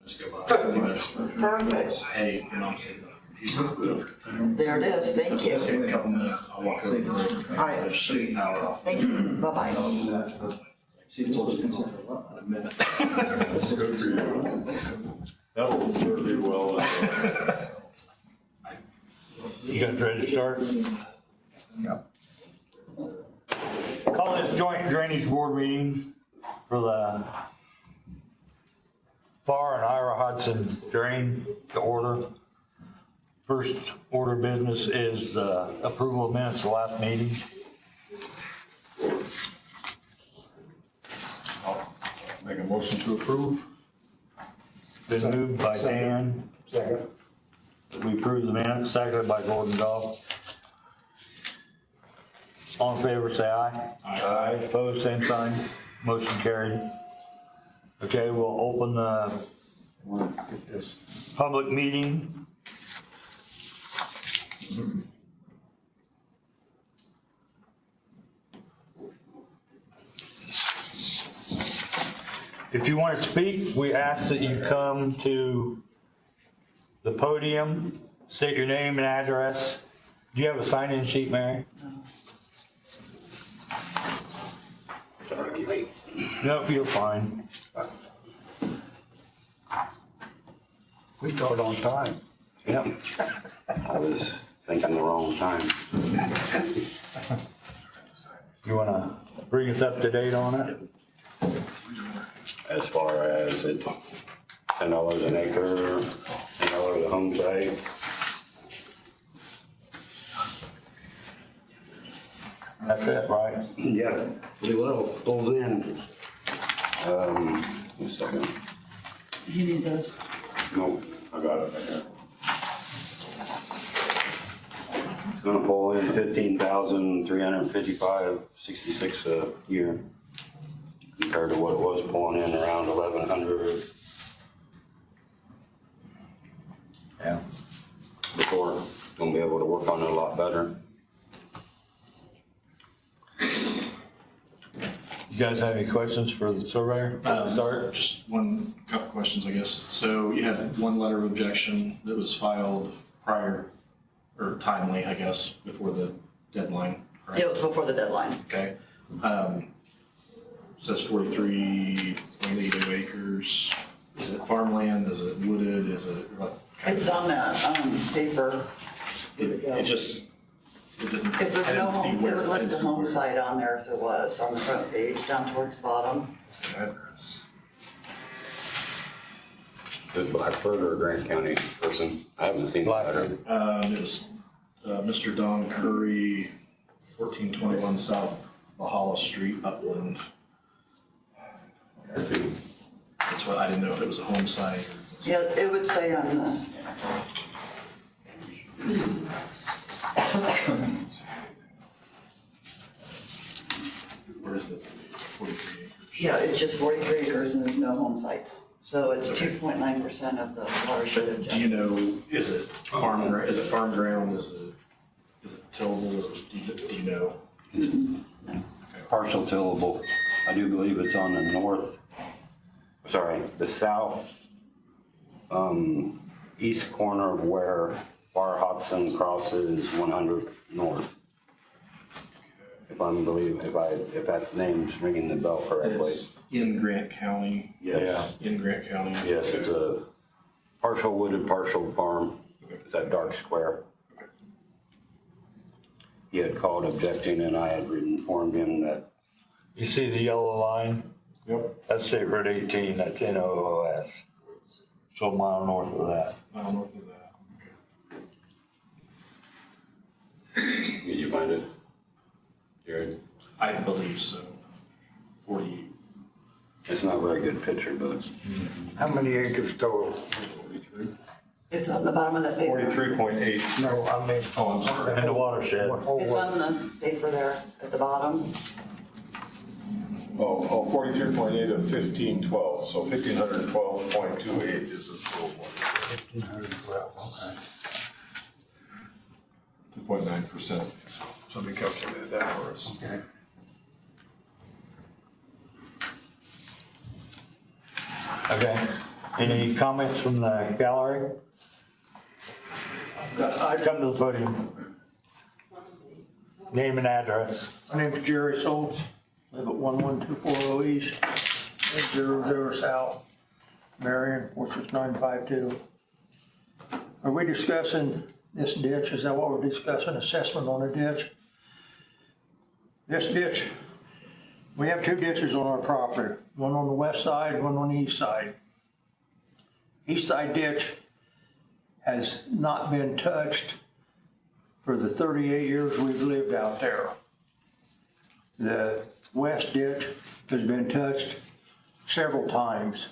Just go by 30 minutes. Perfect. Hey, and I'm saying, There it is. Thank you. take a couple minutes, I'll walk over there. All right. Shoot an hour off. Thank you. Bye-bye. In a minute. Good for you. That will serve you well. You guys ready to start? Call this joint drainage board meeting for the FAR and Ira Hudson drain to order. First order of business is the approval of minutes of last meeting. Make a motion to approve. Been moved by Dan. Second. We approve the minutes, seconded by Gordon Goff. All in favor, say aye. Aye. Opposed, same sign. Motion carried. Okay, we'll open the Get this. public meeting. If you want to speak, we ask that you come to the podium, state your name and address. Do you have a sign-in sheet, Mary? Nope, you're fine. We start on time. Yep. I was thinking the wrong time. You want to bring us up to date on it? As far as it, $10 an acre, $10 a home site. That's it, right? Yeah, pretty well, pulls in. One second. You need those. Nope, I got it right here. It's gonna pull in 15,355.66 a year compared to what it was pulling in around 1,100 Yeah. before. Gonna be able to work on it a lot better. You guys have any questions for the surveyor? Start? Just couple questions, I guess. So you had one letter of objection that was filed prior, or timely, I guess, before the deadline, correct? It was before the deadline. Okay. Says 43.82 acres. Is it farmland? Is it wooded? Is it what? It's on that, paper. It just, it didn't, If there's I no didn't see home, it where. would I list didn't the see home where. site on there if there was, on the front page, down towards the bottom. Address. The Blackford or Grant County person, I haven't seen the letter. It was Mr. Don Curry, 1421 South Valhalla Street, Upland. That's what, I didn't know if it was a home site. Yeah, it would say on the, Where is it? 43 acres. yeah, it's just 43 acres and there's no home site. So it's 2.9% of the watershed. Do you know, is it farm ground, is it tillable, do you know? Partial tillable. I do believe it's on the the south, east corner of where Bar Hudson crosses 100 North. If that name's ringing the bell correctly. It's in Grant County, Yes. in Grant County. Yes, it's a partial wooded, partial farm. It's that dark square. He had called objecting and I had informed him that You see the yellow line? Yep. That's State Road 18, that's NOOS. So a mile north of that. Mile north of that. Did you find it, Jared? I believe so. 40, It's not a very good picture, but How many acres total? It's on the bottom of that paper. 43.8. No, I mean. oh, I'm sorry. In the watershed. What whole It's one? on the paper there at the bottom. 43.8 of 1512, so 1,512.28 is the total one. 1,512, 2.9%. Somebody calculated that for us. okay. Okay. Any comments from the gallery? I come to the podium. Name and address. My name's Jerry Schultz, live at 11240 East, 800 South, Marion, 46952. Are we discussing this ditch? Is that what we're discussing, assessment on a ditch? This ditch, we have 2 ditches on our property, one on the west side, one on the east side. East side ditch has not been touched for the 38 years we've lived out there. The west ditch has been touched several times.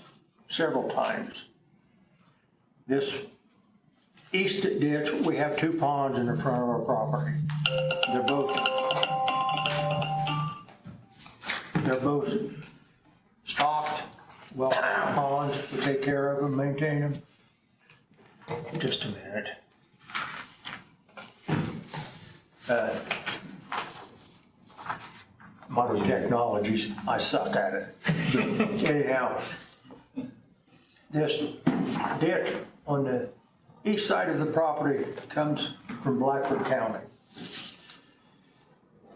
This east ditch, we have 2 ponds in the front of our property. They're both stocked, well ponds. We take care of them, maintain them. Just a minute. Modern technologies, I suck at it. Anyhow, this ditch on the east side of the property comes from Blackford County.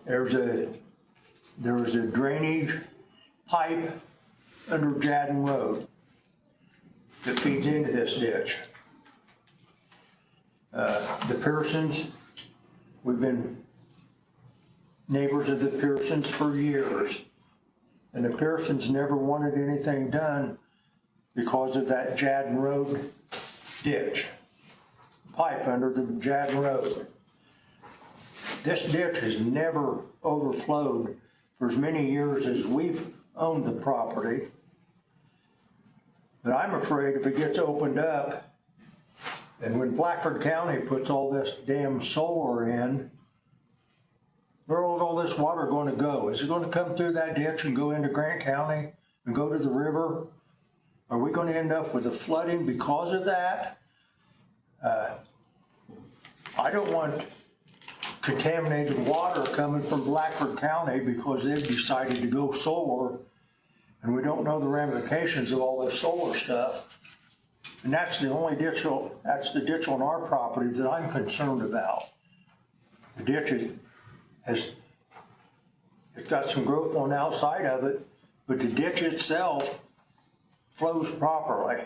There was a drainage pipe under Jadden Road that feeds into this ditch. The Pearsons, we've been neighbors of the Pearsons for years. And the Pearsons never wanted anything done because of that Jadden Road ditch, pipe under the Jadden Road. This ditch has never overflowed for as many years as we've owned the property. But I'm afraid if it gets opened up, and when Blackford County puts all this damn solar in, where's all this water going to go? Is it going to come through that ditch and go into Grant County and go to the river? Are we going to end up with a flooding because of that? I don't want contaminated water coming from Blackford County because they've decided to go solar, and we don't know the ramifications of all this solar stuff. And that's the only ditch, that's the ditch on our property that I'm concerned about. The ditch it's got some growth on the outside of it, but the ditch itself flows properly.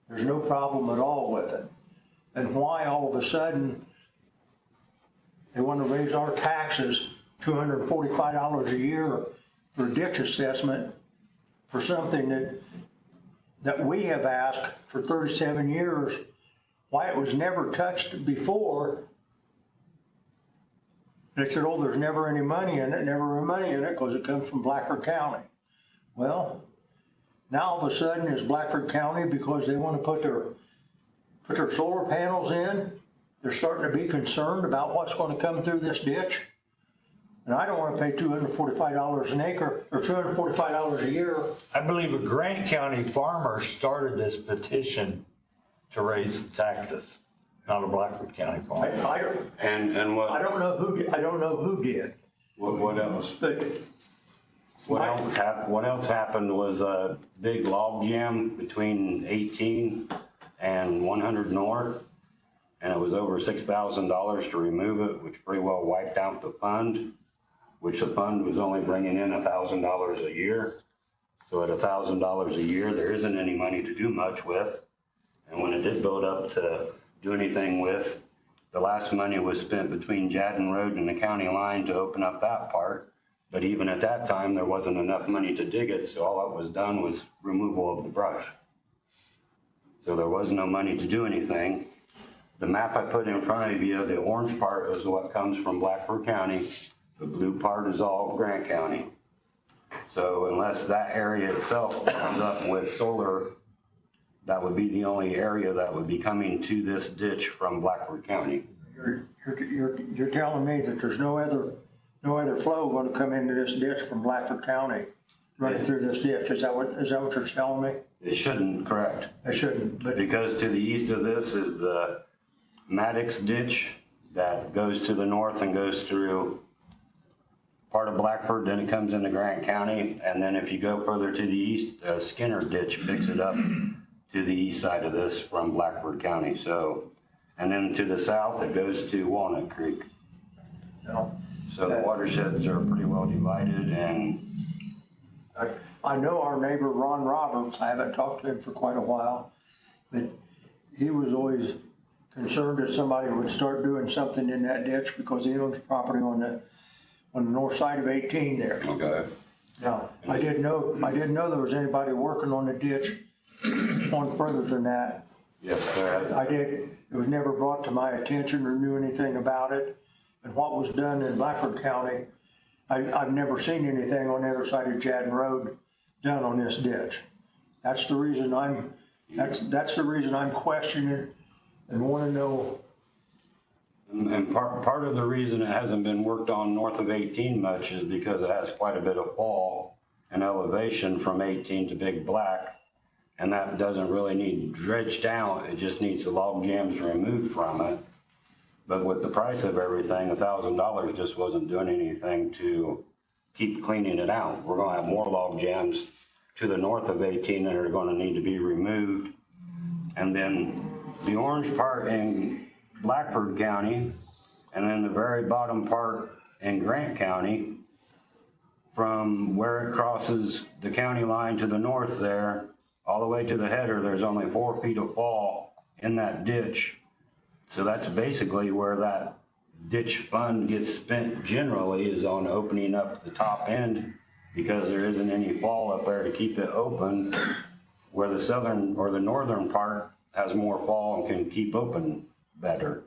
There's no problem at all with it. And why all of a sudden they want to raise our taxes $245 a year for ditch assessment for something that we have asked for 37 years, why it was never touched before. They said, oh, there's never any money in it, because it comes from Blackford County. Well, now all of a sudden it's Blackford County because they want to put their solar panels in. They're starting to be concerned about what's going to come through this ditch. And I don't want to pay $245 an acre, or $245 a year. I believe a Grant County farmer started this petition to raise the taxes, not a Blackford County farmer. And I what don't know who did. what else? But What else happened was a big log jam between 18 and 100 North, and it was over $6,000 to remove it, which pretty well wiped out the fund, which the fund was only bringing in $1,000 a year. So at $1,000 a year, there isn't any money to do much with. And when it did build up to do anything with, the last money was spent between Jadden Road and the county line to open up that part. But even at that time, there wasn't enough money to dig it, so all that was done was removal of the brush. So there was no money to do anything. The map I put in front of you, the orange part is what comes from Blackford County. The blue part is all Grant County. So unless that area itself comes up with solar, that would be the only area that would be coming to this ditch from Blackford County. you're telling me that there's no other flow going to come into this ditch from Blackford County, running through this ditch? Is that what you're telling me? It shouldn't, correct? It shouldn't, but Because to the east of this is the Maddox ditch that goes to the north and goes through part of Blackford, then it comes into Grant County, and then if you go further to the east, Skinner ditch picks it up to the east side of this from Blackford County, so. And then to the south, it goes to Walnut Creek. No. So the watersheds are pretty well divided, and I know our neighbor Ron Roberts, I haven't talked to him for quite a while, but he was always concerned that somebody would start doing something in that ditch because he owns property on the north side of 18 there. okay. Now, I didn't know there was anybody working on the ditch on further than that. Yes, sir. I did, it was never brought to my attention or knew anything about it. And what was done in Blackford County, I've never seen anything on the other side of Jadden Road done on this ditch. That's the reason that's the reason I'm questioning and want to know. And part of the reason it hasn't been worked on north of 18 much is because it has quite a bit of fall and elevation from 18 to Big Black. And that doesn't really need dredged out, it just needs the log jams removed from it. But with the price of everything, $1,000 just wasn't doing anything to keep cleaning it out. We're gonna have more log jams to the north of 18 that are gonna need to be removed. And then the orange part in Blackford County, and then the very bottom part in Grant County, from where it crosses the county line to the north there, all the way to the header, there's only 4 feet of fall in that ditch. So that's basically where that ditch fund gets spent generally, is on opening up the top end, because there isn't any fall up there to keep it open, where the southern or the northern part has more fall and can keep open better.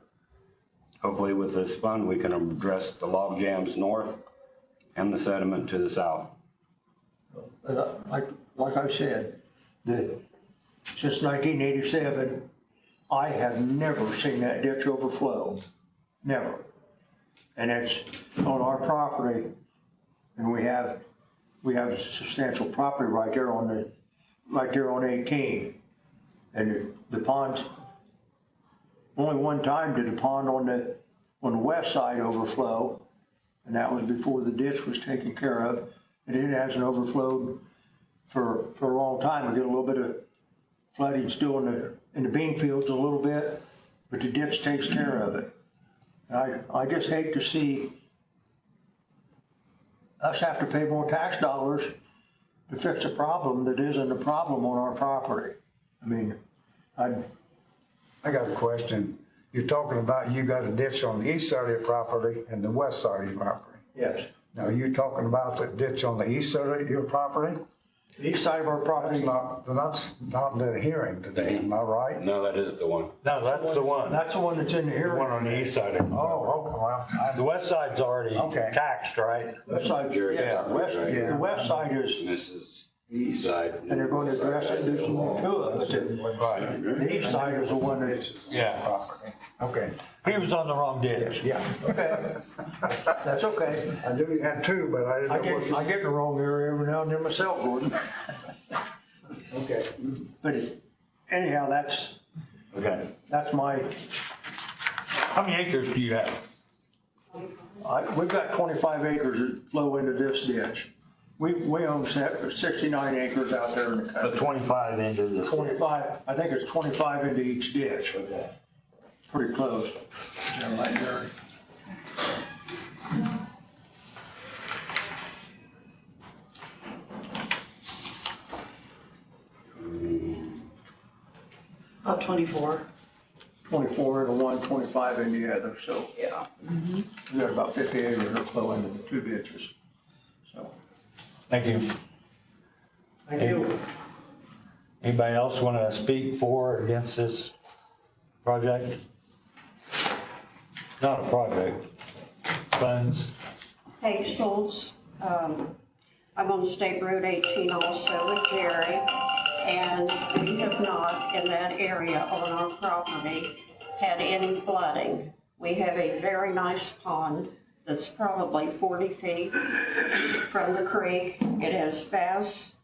Hopefully with this fund, we can address the log jams north and the sediment to the south. Like I said, since 1987, I have never seen that ditch overflow, never. And it's on our property, and we have a substantial property right there on 18. And the ponds, only one time did the pond on the west side overflow, and that was before the ditch was taken care of. And it hasn't overflowed for a long time. We get a little bit of flooding still in the bean fields a little bit, but the ditch takes care of it. I just hate to see us have to pay more tax dollars to fix a problem that isn't a problem on our property. I mean, I got a question. You're talking about you got a ditch on the east side of your property and the west side of your property. yes, Now, you're talking about the ditch on the east side of your property? the east side of our property, That's not in the hearing today, am I right? No, that is the one. No, that's the one. that's the one that's in the The hearing. one on the east side of it. Oh, okay, well, The west side's already Okay. taxed, right? West side, Jerry, yeah, yeah. the west side is, And this is the east side. and they're going to address it and do some more to it. Right. The east side is the one that, Yeah. property. Okay, He was on the wrong ditch. yeah. okay, that's okay. I knew you had two, but I I didn't know get what. in the wrong area every now and then myself, Gordon. Okay. But anyhow, that's Okay. my, How many acres do you have? we've got 25 acres that flow into this ditch. We own 69 acres out there in the The country. 25 into the. 25, I think it's 25 into each ditch. Pretty close. Yeah, right there. About 24, 24 into one, 25 into the other, so yeah. we got about 50 acres that flow into the two ditches. So, Thank you. thank you. Anybody else want to speak for or against this project? Not a project. Funds. Paige Souls. I'm on State Road 18 also with Jerry, and we have not in that area on our property had any flooding. We have a very nice pond that's probably 40 feet from the creek. It has bass,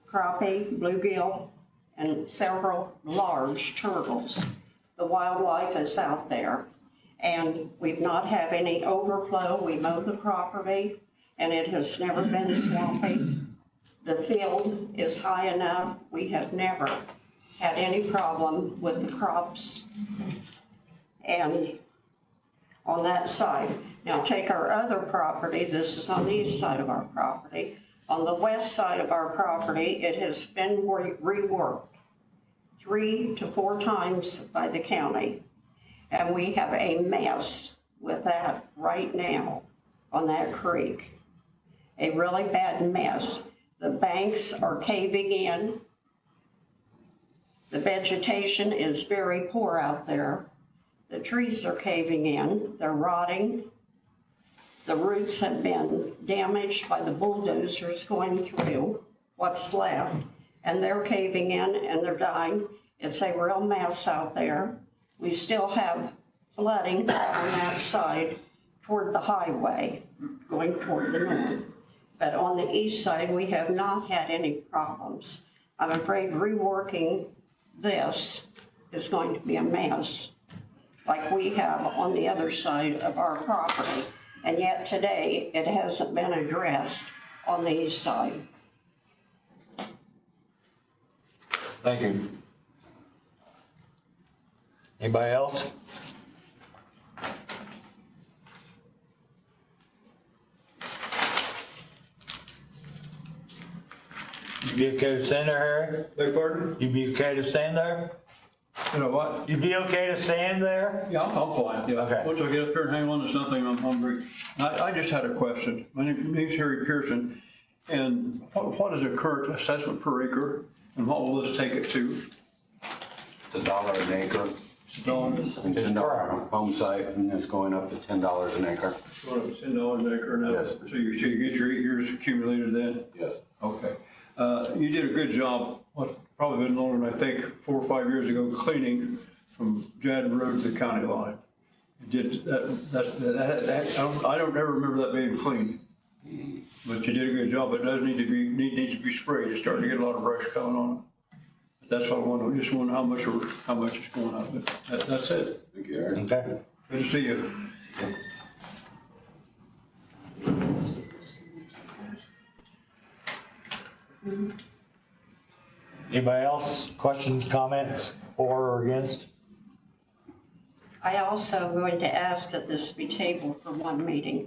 crappie, bluegill, and several large turtles. The wildlife is out there, and we've not had any overflow. We mowed the property, and it has never been swampy. The field is high enough. We have never had any problem with the crops and on that side. Now take our other property, this is on the east side of our property. On the west side of our property, it has been reworked 3 to 4 times by the county. And we have a mess with that right now on that creek. A really bad mess. The banks are caving in. The vegetation is very poor out there. The trees are caving in, they're rotting. The roots have been damaged by the bulldozers going through what's left, and they're caving in and they're dying. It's a real mess out there. We still have flooding on that side toward the highway, going toward the north. But on the east side, we have not had any problems. I'm afraid reworking this is going to be a mess, like we have on the other side of our property. And yet today, it hasn't been addressed on the east side. Thank you. Anybody else? You be okay to stand there, Harry? Beg pardon? You be okay to stand there? You know what? You be okay to stand there? Yeah, I'm fine, yeah. Okay. Once I get up there and hang on to something, I'm hungry. I just had a question. My name's Harry Pearson, and what is the current assessment per acre, and what will this take it to? It's $1 an acre. Going It's $10 home site, and it's going up to $10 an acre. up to $10 an acre now? Yes. So you get your 8 years accumulated then? Yes. Okay. You did a good job, probably been longer than I think, 4 or 5 years ago, cleaning from Jadden Road to the county line. You did I don't ever remember that being clean. But you did a good job. It does need to be sprayed. It's starting to get a lot of brush coming on it. But that's what I wonder. Just wonder how much is going on. But that's it. Thank you, Harry. Okay. Good to see you. Anybody else? Questions, comments, for or against? I also going to ask that this be tabled for one meeting.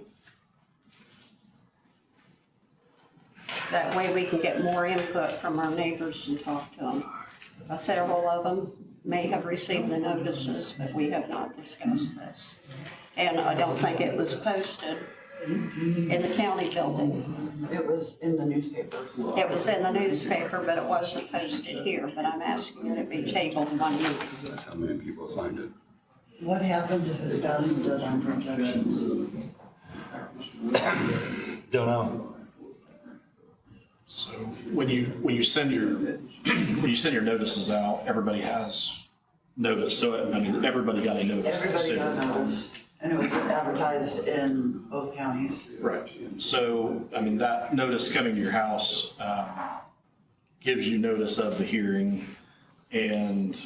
That way we can get more input from our neighbors and talk to them. Several of them may have received the notices, but we have not discussed this. And I don't think it was posted in the county building. It was in the newspapers. It was in the newspaper, but it wasn't posted here, but I'm asking that it be tabled one meeting. That's how many people signed it. What happens if it doesn't on projections? Don't know. So when you send your notices out, everybody has notice. So I mean, everybody got a notice. Everybody got notice, and it was advertised in both counties. Right. So I mean, that notice coming to your house gives you notice of the hearing, and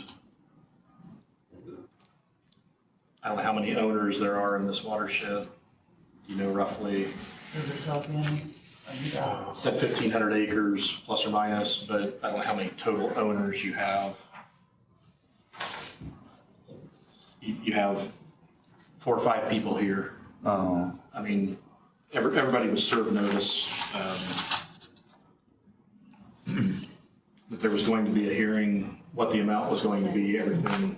I don't know how many owners there are in this watershed. You know, roughly. Does it help you any? Said 1,500 acres plus or minus, but I don't know how many total owners you have. You have 4 or 5 people here. Oh. I mean, everybody was served notice that there was going to be a hearing, what the amount was going to be, everything.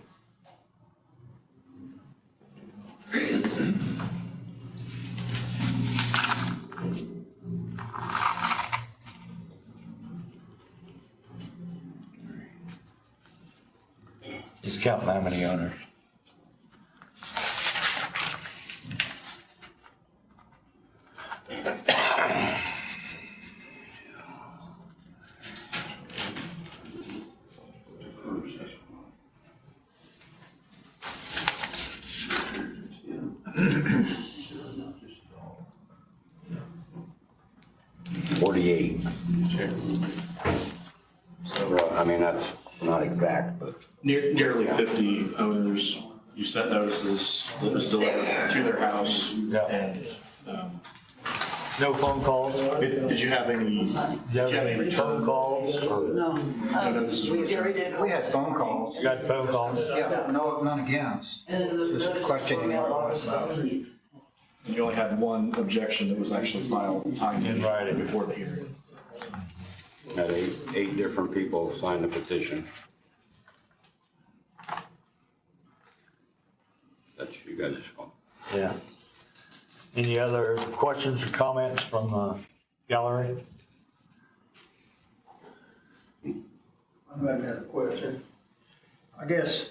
He's counting how many owners. Well, I mean, that's not exact, but Nearly 50 owners, you sent notices that was delivered to their house. Yeah. And No phone calls? Did you have any, Do you have any phone calls? No, no, this is- Gary did. We had phone calls. You got phone calls? Yeah, no, none against. Just questioning what it was about. you only had one objection that was actually filed timely In writing. before the hearing. Had eight different people sign the petition. That's you guys' fault. Yeah. Any other questions or comments from the gallery? I've got another question. I guess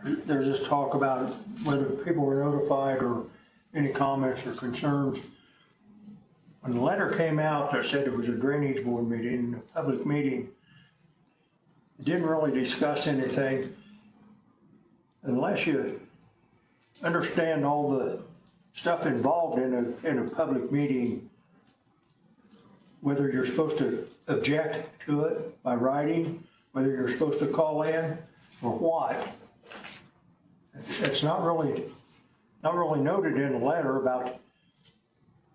there's this talk about whether people were notified or any comments or concerns. When the letter came out that said it was a drainage board meeting, a public meeting, it didn't really discuss anything unless you understand all the stuff involved in a public meeting, whether you're supposed to object to it by writing, whether you're supposed to call in or what. It's not really noted in the letter about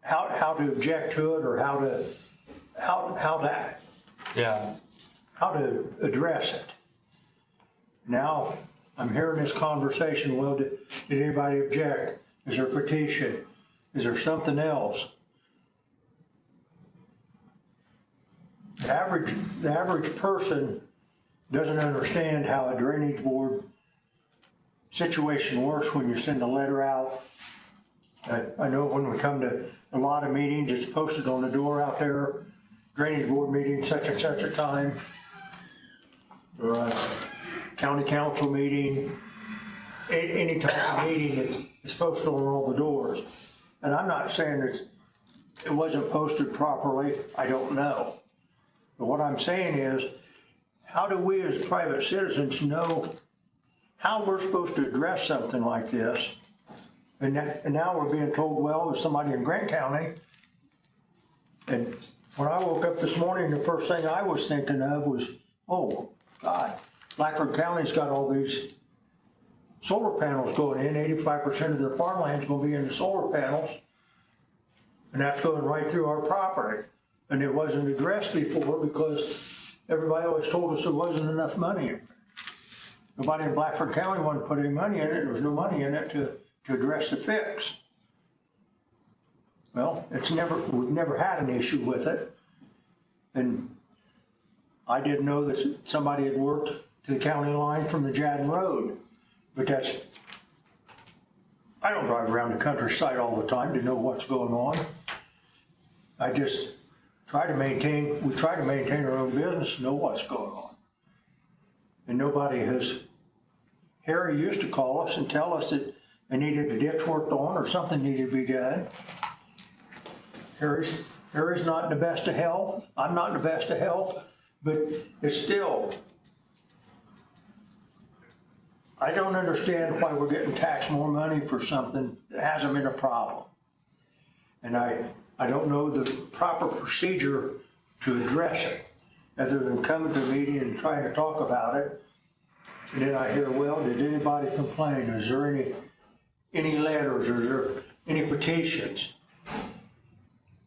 how to object to it or how to address it. Now, I'm hearing this conversation, well, did anybody object? Is there a petition? Is there something else? The average person doesn't understand how a drainage board situation works when you send a letter out. I know when we come to a lot of meetings, it's posted on the door out there, drainage board meeting, such and such a time, or a county council meeting, any type of meeting, it's posted on all the doors. And I'm not saying it wasn't posted properly, I don't know. But what I'm saying is, how do we as private citizens know how we're supposed to address something like this? And now we're being told, well, there's somebody in Grant County. And when I woke up this morning, the first thing I was thinking of was, oh, God, Blackford County's got all these solar panels going in. 85% of their farmland's gonna be in the solar panels. And that's going right through our property. And it wasn't addressed before because everybody always told us there wasn't enough money in it. Nobody in Blackford County wanted to put any money in it. There was no money in it to address the fix. Well, we've never had an issue with it. And I didn't know that somebody had worked to the county line from the Jadden Road, but I don't drive around the countryside all the time to know what's going on. I just we try to maintain our own business, know what's going on. And nobody Harry used to call us and tell us that they needed a ditch worked on or something needed to be done. Harry's not in the best of health, I'm not in the best of health, but it's still, I don't understand why we're getting taxed more money for something that hasn't been a problem. And I don't know the proper procedure to address it, other than coming to a meeting and trying to talk about it. And then I hear, well, did anybody complain? Is there any letters? Is there any petitions?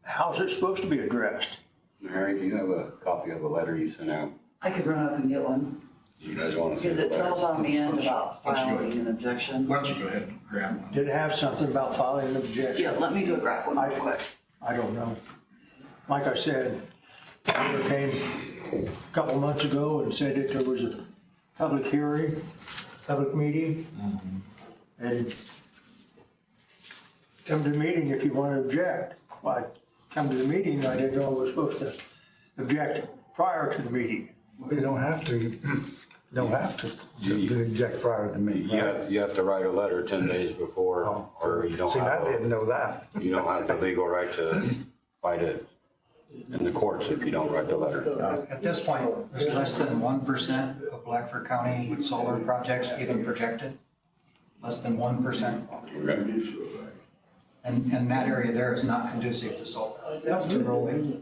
How's it supposed to be addressed? Mary, do you have a copy of a letter you sent out? I could run up and get one, You guys want to see because the it tells letter? on the end about filing an objection. Why don't you go ahead and grab one? Did it have something about filing an objection? Yeah, let me go grab one real quick. I don't know. Like I said, Peter came a couple months ago and said that there was a public hearing, public meeting, and come to the meeting if you want to object. Well, I come to the meeting, I didn't know I was supposed to object prior to the meeting. You don't have to object prior to the meeting. You have to write a letter 10 days before, or you don't See, I have, didn't know that. you don't have the legal right to fight it in the courts if you don't write the letter. At this point, there's less than 1% of Blackford County solar projects even projected. Less than 1%. And that area there is not conducive to solar. That's too early.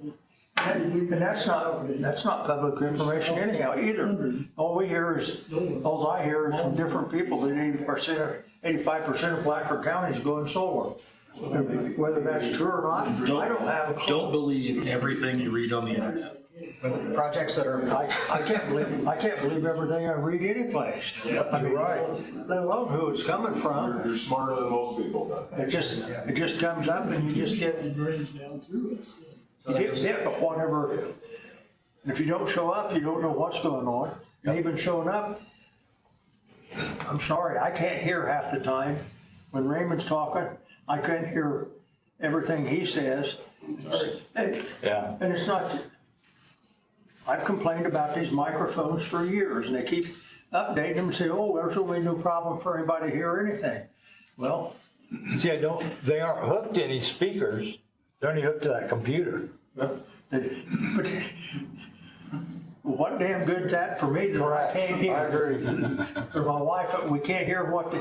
And that's not public information anyhow either. All I hear is from different people that 85% of Blackford County is going solar. Whether that's true or not, I don't have a clue. Don't believe everything you read on the internet. But projects that are, I can't believe everything I read anyplace. I mean, right. Let alone who it's coming from. You're smarter than most people. It just comes up and you just get hit with whatever. And if you don't show up, you don't know what's going on. And even showing up, I'm sorry, I can't hear half the time. When Raymond's talking, I can't hear everything he says. Yeah. And it's not, I've complained about these microphones for years, and they keep updating them and say, oh, there's really no problem for anybody to hear anything. Well, See, they aren't hooked to any speakers. They're only hooked to that computer. but what damn good's that for me that I can't hear? I agree. For my wife, we can't hear what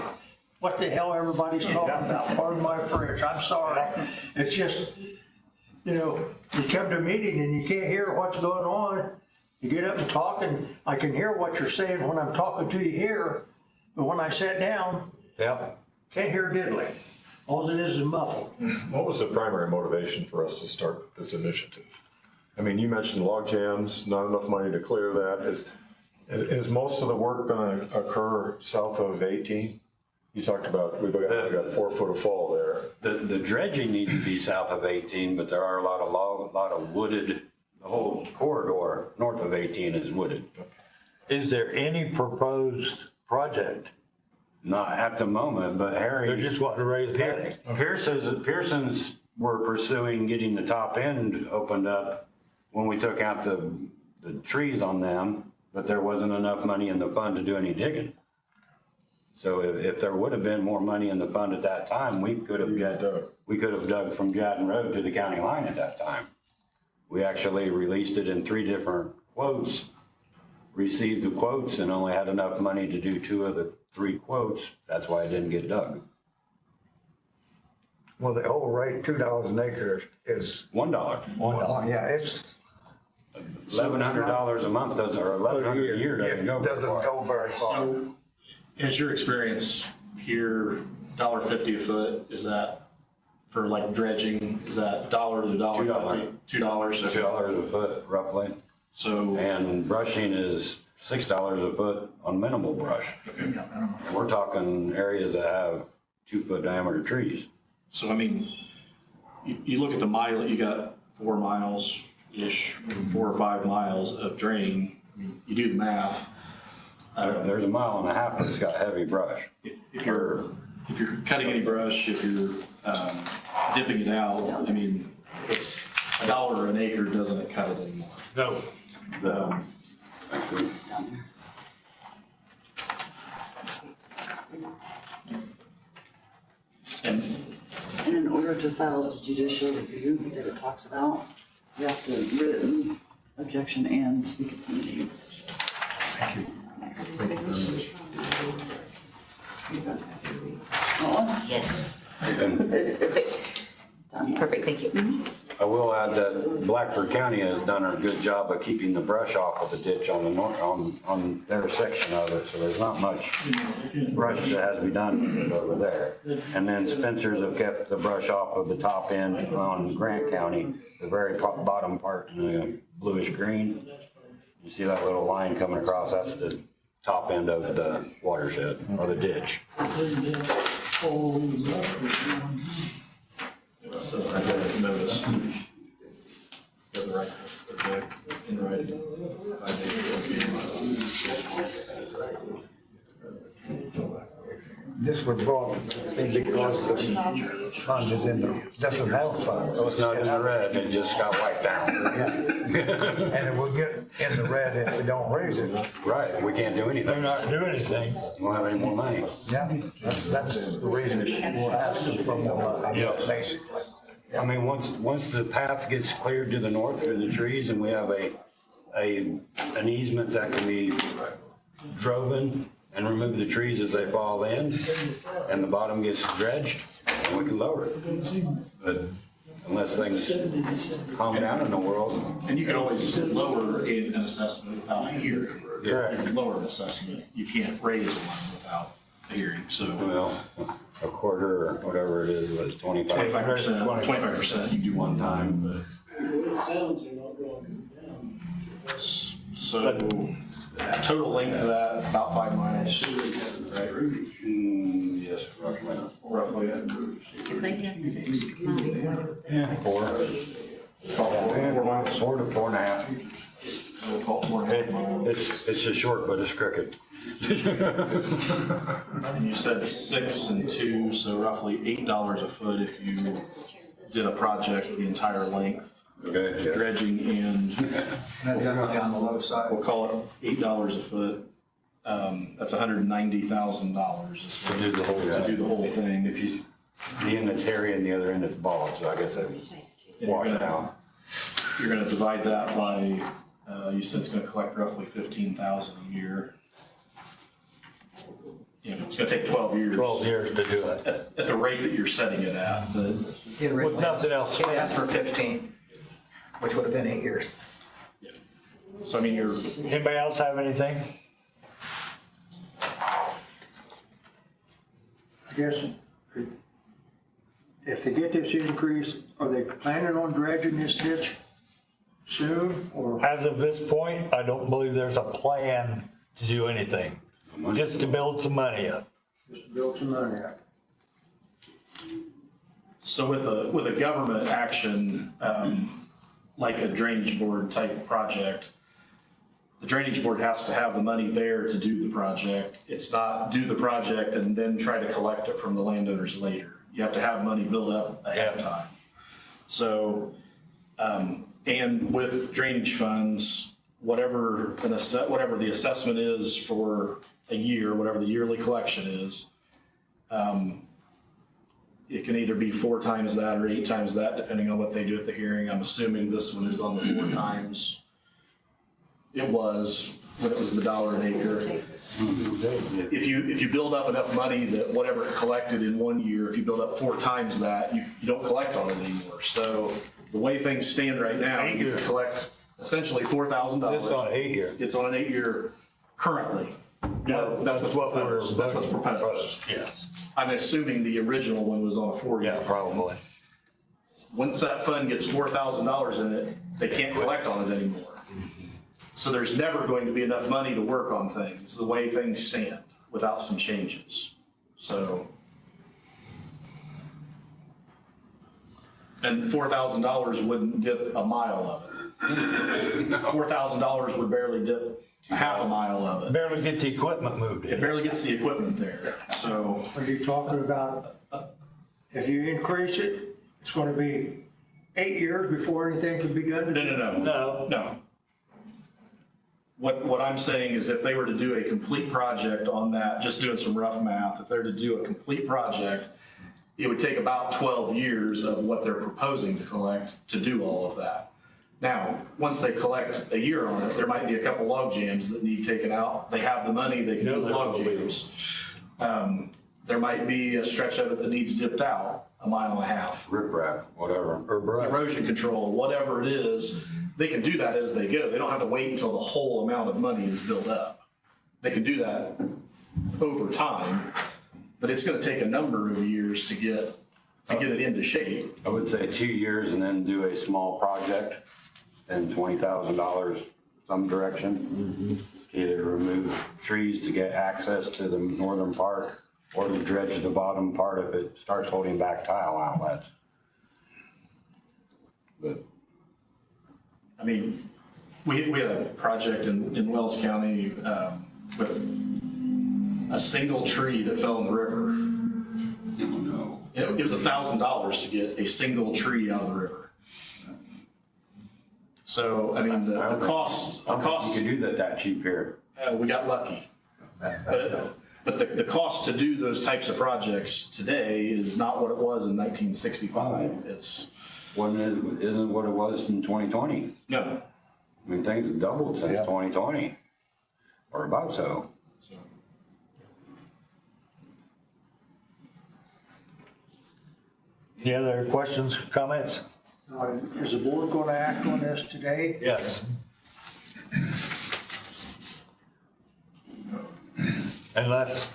the hell everybody's talking about. Pardon my French, I'm sorry. It's just, you come to a meeting and you can't hear what's going on. You get up and talk, and I can hear what you're saying when I'm talking to you here, but when I sit down, Yep. can't hear diddly. All it is muffled. What was the primary motivation for us to start this initiative? I mean, you mentioned log jams, not enough money to clear that. Is most of the work gonna occur south of 18? You talked about, we got 4 foot of fall there. The dredging needs to be south of 18, but there are a lot of wooded, the whole corridor north of 18 is wooded. Is there any proposed project? Not at the moment, but They're Harry, just wanting to raise money. Pearson's were pursuing getting the top end opened up when we took out the trees on them, but there wasn't enough money in the fund to do any digging. So if there would have been more money in the fund at that time, we could have dug from Jadden Road to the county line at that time. We actually released it in 3 different quotes, received the quotes, and only had enough money to do 2 of the 3 quotes. That's why it didn't get dug. Well, the whole rate, $2 an acre is, $1. oh, yeah, it's, $1,100 a month doesn't, or $1,100 a year doesn't go it very doesn't far. go very far. So, has your experience here, $1.50 a foot, is that for like dredging, is that $1 to $1.50? $2? Okay. $2 a foot roughly. So, And brushing is $6 a foot on minimal brush. And we're talking areas that have 2 foot diameter trees. so I mean, you look at the mile, you got 4 miles-ish, 4 or 5 miles of drain. I mean, you do the math. There's a mile and a half that's got heavy brush. If you're cutting any brush, if you're dipping it out, I mean, it's $1 an acre doesn't cut it anymore. No. And And in order to file the judicial review that it talks about, you have to written objection and speak at the meeting. Oh, Yes, it's done, yeah. perfect, thank you. I will add that Blackford County has done a good job of keeping the brush off of the ditch on the north, on their section of it, so there's not much brush that has to be done over there. And then Spencer's have kept the brush off of the top end on Grant County, the very bottom part in the bluish green. You see that little line coming across, that's the top end of the watershed, or the ditch. so I got a notice. Got the right, okay, in writing. 5 days. This was brought in because the fund is in the, doesn't have a fund. So it's not in the red, it just got wiped out. And it will get in the red if we don't raise it. Right, we can't do They're anything. not doing anything. We don't have any more money. Yeah, that's the reason we're asking for more money, basically. I mean, once the path gets cleared to the north through the trees and we have an easement that can be driven and remove the trees as they fall in, and the bottom gets dredged, and we can lower it. But unless things calm down in the world, And you can always lower an assessment without a hearing. Correct. You can lower an assessment, you can't raise one without the hearing, so Well, a quarter or whatever it is, was 25. 25% you do one time, but. So, total length of that, about 5 miles, right? Yes, roughly. Roughly. If they have extra money, whatever. Yeah, 4. 4 miles, 4 to 4.5. We'll call it 4.5 miles. It's just short, but it's crooked. And you said 6 and 2, so roughly $8 a foot if you did a project the entire length. Okay, yeah. Dredging and That's definitely on the low side. we'll call it $8 a foot. That's $190,000 To do the whole to do the whole thing. If you, the end that's hairy and the other end that's bald, so I guess that was washed out. You're gonna divide that by, you said it's gonna collect roughly 15,000 a year. You know, it's gonna take 12 years. 12 years to do it. At the rate that you're setting it at, but He had originally With nothing else. He asked for 15, which would have been 8 years. so I mean, you're, Anybody else have anything? I guess, if they get this increase, are they planning on dredging this ditch soon, or? As of this point, I don't believe there's a plan to do anything, just to build some money up. Just build some money up. so with a government action, like a drainage board type project, the drainage board has to have the money there to do the project. It's not do the project and then try to collect it from the landowners later. You have to have money built up ahead of time. So, and with drainage funds, whatever the assessment is for a year, whatever the yearly collection is, it can either be 4 times that or 8 times that, depending on what they do at the hearing. I'm assuming this one is on the 4 times. It was, when it was the $1 an acre. If you build up enough money that whatever collected in 1 year, if you build up 4 times that, you don't collect on it anymore. So the way things stand right now, you can collect essentially $4,000. It's on 8 year. It's on an 8-year currently. No, That's what's proposed. That's what's proposed. Yes. I'm assuming the original one was on a 4-year. Yeah, probably. Once that fund gets $4,000 in it, they can't collect on it anymore. So there's never going to be enough money to work on things, the way things stand, without some changes. So. And $4,000 wouldn't dip a mile of it. $4,000 would barely dip half a mile of it. Barely get the equipment moved It in. barely gets the equipment there, so. Are you talking about, if you increase it, it's gonna be 8 years before anything can be done? No. No. What I'm saying is if they were to do a complete project on that, just doing some rough math, if they're to do a complete project, it would take about 12 years of what they're proposing to collect to do all of that. Now, once they collect a year on it, there might be a couple log jams that need taken out. They have the money, they can do the log jams. There might be a stretch of it that needs dipped out 1.5 miles. Riprap, whatever. Or brush. Erosion control, whatever it is, they can do that as they go. They don't have to wait until the whole amount of money is built up. They can do that over time, but it's gonna take a number of years to get it into shape. I would say 2 years and then do a small project and $20,000 some direction. Either remove trees to get access to the northern part or to dredge the bottom part if it starts holding back tile outlets. But I mean, we had a project in Wells County with a single tree that fell in the river. no. It was $1,000 to get a single tree out of the river. So, I mean, the cost, You could do that cheap here. we got lucky. But the cost to do those types of projects today is not what it was in 1965. Isn't what it was in 2020. No. I mean, things have doubled since 2020, or about so. Any other questions, comments? Is the board gonna act on this today? Yes. Unless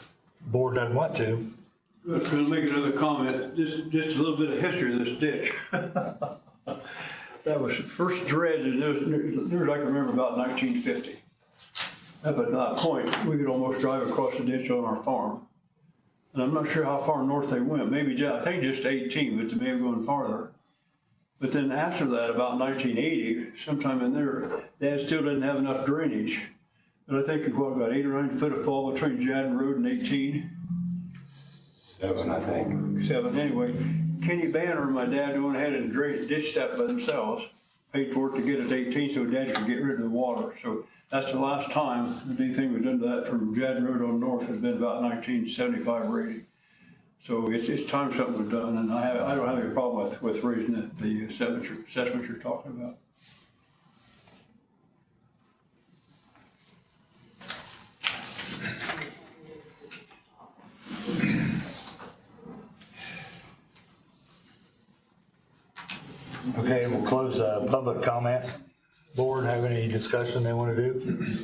board doesn't want to. I'm gonna make another comment, just a little bit of history of this ditch. That was first dredged, and there was, I can remember, about 1950. Up at that point, we could almost drive across the ditch on our farm. And I'm not sure how far north they went, maybe, I think just 18, but they may have gone farther. But then after that, about 1980, sometime in there, Dad still didn't have enough drainage. And I think it was about 8 or 9 foot of fall between Jadden Road and 18. 7, I think. 7, anyway. Kenny Banner and my dad went ahead and ditched that by themselves, paid for it to get it to 18 so Dad could get rid of the water. So that's the last time that anything was done to that from Jadden Road on north has been about 1975 or 80. So it's time something was done, and I don't have any problem with raising the assessment you're talking about. Okay, we'll close public comments. Board have any discussion they want to do?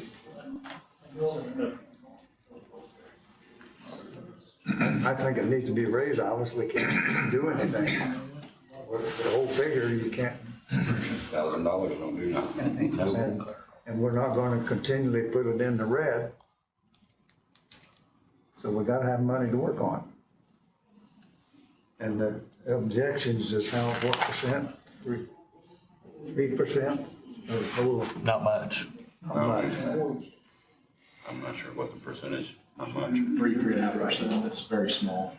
I think it needs to be raised, obviously can't do anything. With the whole figure, you can't, $1,000 don't do nothing. and we're not gonna continually put it in the red. So we gotta have money to work on. And the objections is how, what percent? 3%? Or total, Not much. how much? I'm not sure what the percentage, how much. 3.5%, it's very small.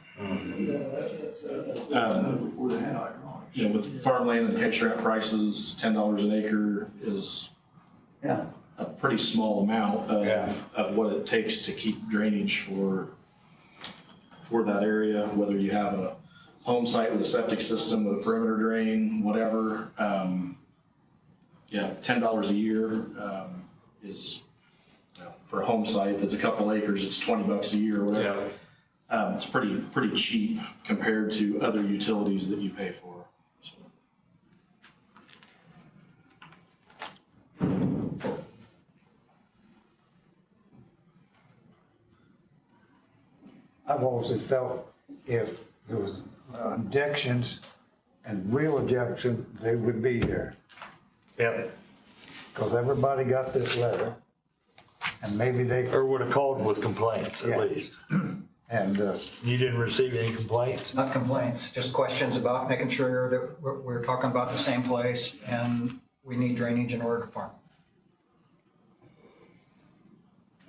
You know, with farmland and cash rent prices, $10 an acre is Yeah, a pretty small amount Yeah. of what it takes to keep drainage for that area, whether you have a home site with a septic system with a perimeter drain, whatever. Yeah, $10 a year is, you know, for a home site that's a couple acres, it's $20 a year or whatever. It's pretty cheap compared to other utilities that you pay for. So. I've always felt if there was objections and real objections, they would be here. Yep. Because everybody got this letter, and maybe they, Or would have called with complaints Yeah. at least. and, You didn't receive any complaints? Not complaints, just questions about making sure that we're talking about the same place and we need drainage in order to farm.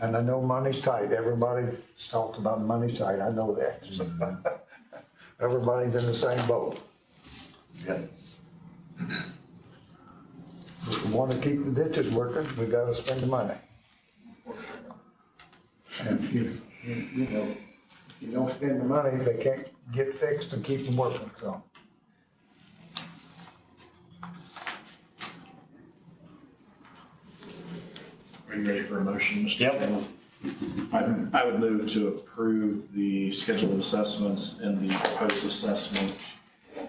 and I know money's tight, everybody talks about money's tight, I know that. Everybody's in the same boat. Yep. If we want to keep the ditches working, we gotta spend the money. And if you know, if you don't spend the money, they can't get fixed and keep them working, so. Are you ready for a motion, Mr. Yep. Chairman? I would move to approve the schedule of assessments and the proposed assessment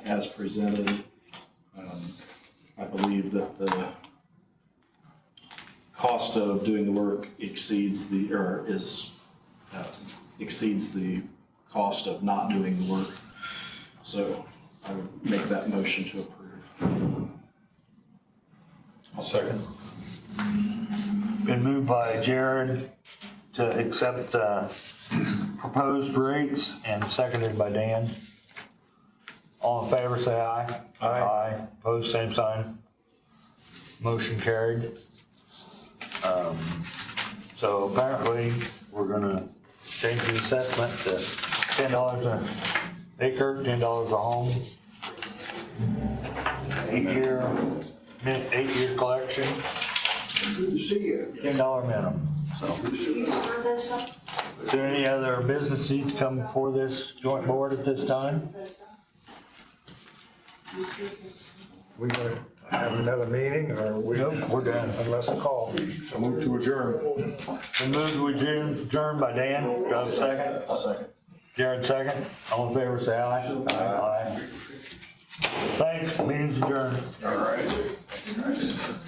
as presented. I believe that the cost of doing the work exceeds the cost of not doing the work. So I would make that motion to approve. I'll second. Been moved by Jared to accept proposed rates and seconded by Dan. All in favor, say aye. Aye. Aye. Opposed, same sign. Motion carried. So apparently, we're gonna change the assessment to $10 an acre, $10 a home. 8-year collection, Good to see you. $10 minimum, so. Is there any other business needs to come before this joint board at this time? We gonna have another meeting, or we? Nope, we're done. Unless a call. So move to adjourn. Been moved to adjourn by Dan, do I have a second? I'll second. Jared, second. All in favor, say aye. Aye. Thanks, meeting's adjourned. All right.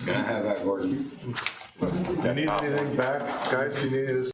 Can I have that, Gordon? Do you need anything back, guys? Do you need this?